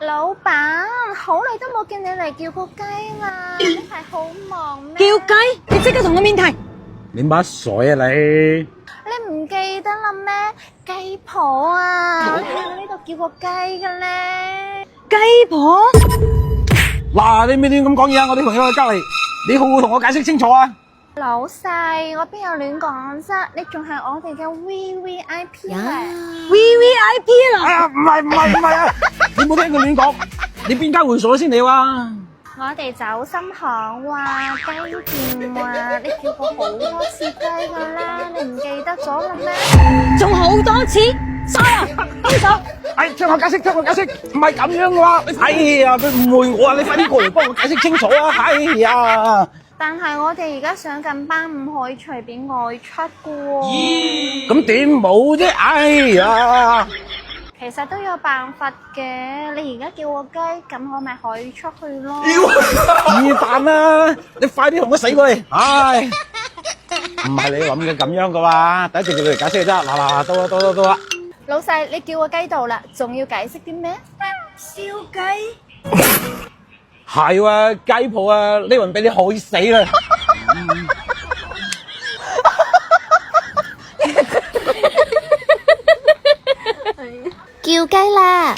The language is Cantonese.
老闆，好耐都冇見你嚟叫個雞啦，你係好忙咩？叫雞？你即刻同我面談。你乜水啊你？你唔記得啦咩？雞婆啊，你喺我呢度叫個雞嘅咧。雞婆？嗱，你咪亂咁講嘢啊！我啲朋友喺隔離，你好好同我解釋清楚啊！老細，我邊有亂講啫？你仲係我哋嘅 VVIP 咧。VVIP 啦！哎呀，唔係啊！你冇聽佢亂講，你邊間會所先你話？我哋走心行話雞店話，你叫過好多次雞噶啦，你唔記得咗啦咩？仲好多次，晒啊！分手！哎，聽我解釋，唔係咁樣嘅話，哎呀，佢誤會我啊！你快啲過嚟幫我解釋清楚啊！哎呀，但係我哋而家上緊班，唔可以隨便外出噶喎。咁點冇啫？哎呀！其實都有辦法嘅，你而家叫我雞，咁我咪可以出去咯。是但啦，你快啲同我死過嚟！唉，唔係你諗嘅咁樣噶嘛，第一句叫佢嚟解釋就得。嗱，到啦。老細，你叫個雞到啦，仲要解釋啲咩？燒雞？係喎，雞鋪啊，呢輪俾你害死啦！叫雞啦！